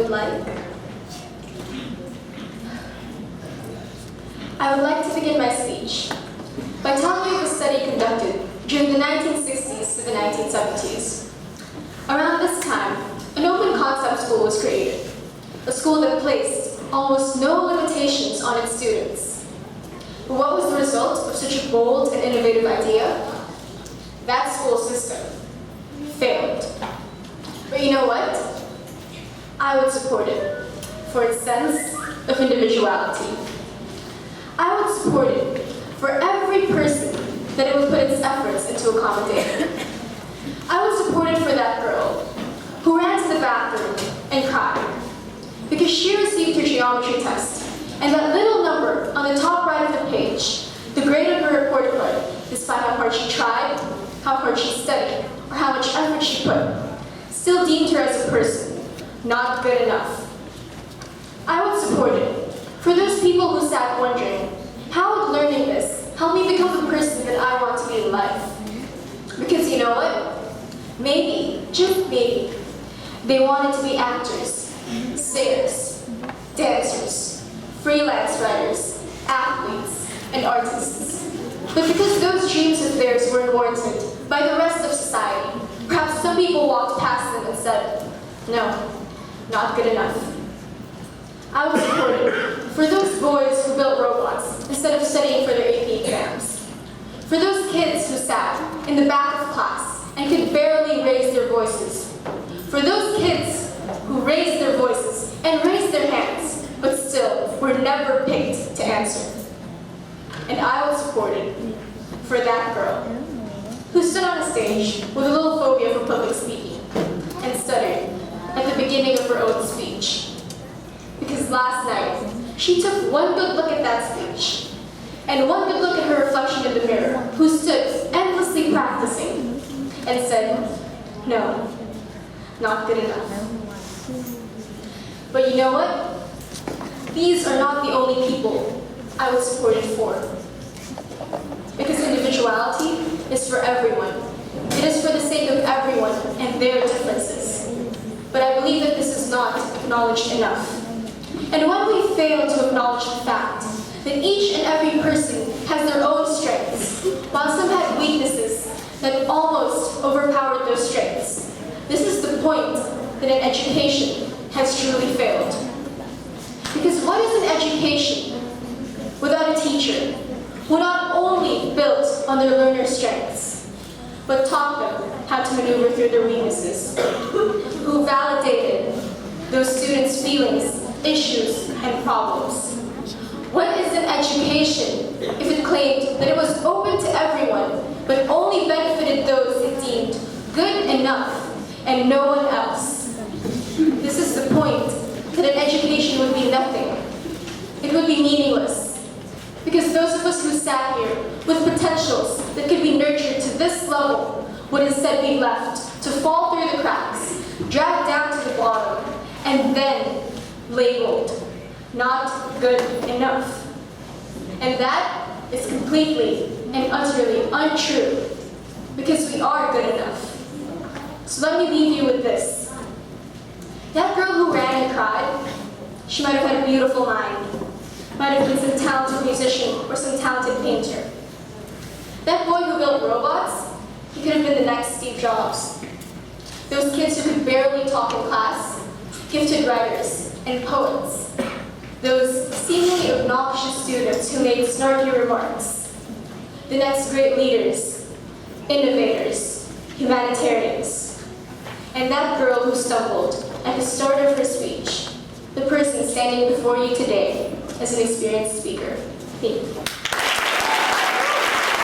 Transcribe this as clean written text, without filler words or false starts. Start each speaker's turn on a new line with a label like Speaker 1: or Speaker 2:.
Speaker 1: would like? I would like to begin my speech by telling you of a study conducted during the 1960s to the 1970s. Around this time, an open concept school was created, a school that placed almost no limitations on its students. But what was the result of such a bold and innovative idea? That school system failed. But you know what? I would support it for its sense of individuality. I would support it for every person that it would put its efforts into accommodating. I would support it for that girl who ran to the bathroom and cried because she received her geometry test, and that little number on the top right of the page, the grade of her report card, despite how hard she tried, how hard she studied, or how much effort she put, still deemed her as a person not good enough. I would support it for those people who sat wondering, how would learning this help me become the person that I want to be in life? Because you know what? Maybe, just maybe, they wanted to be actors, singers, dancers, freelance writers, athletes, and artists. But because those dreams of theirs were warranted by the rest of society, perhaps some people walked past them and said, no, not good enough. I would support it for those boys who built robots instead of studying for their AP exams. For those kids who sat in the back of class and could barely raise their voices. For those kids who raised their voices and raised their hands, but still were never picked to answer. And I would support it for that girl who stood on a stage with a little phobia for public speaking and stuttered at the beginning of her own speech. Because last night, she took one good look at that speech and one good look at her reflection in the mirror, who stood endlessly practicing, and said, no, not good enough. But you know what? These are not the only people I would support it for. Because individuality is for everyone. It is for the sake of everyone and their differences. But I believe that this is not acknowledged enough. And when we fail to acknowledge the fact that each and every person has their own strengths, while some had weaknesses that almost overpowered those strengths, this is the point that an education has truly failed. Because what is an education without a teacher who not only built on their learners' strengths, but taught them how to maneuver through their weaknesses, who validated those students' feelings, issues, and problems? What is an education if it claimed that it was open to everyone, but only benefited those it deemed good enough and no one else? This is the point that an education would be nothing. It would be meaningless. Because those of us who sat here with potentials that could be nurtured to this level would instead be left to fall through the cracks, dragged down to the bottom, and then labeled not good enough. And that is completely and utterly untrue, because we are good enough. So let me leave you with this. That girl who ran and cried, she might have had a beautiful mind, might have been some talented musician or some talented painter. That boy who built robots, he could have been the next Steve Jobs. Those kids who could barely talk in class, gifted writers and poets. Those seemingly obnoxious students who made snarky remarks. The next great leaders, innovators, humanitarians. And that girl who stumbled at the start of her speech, the person standing before you today as an experienced speaker. Thank you.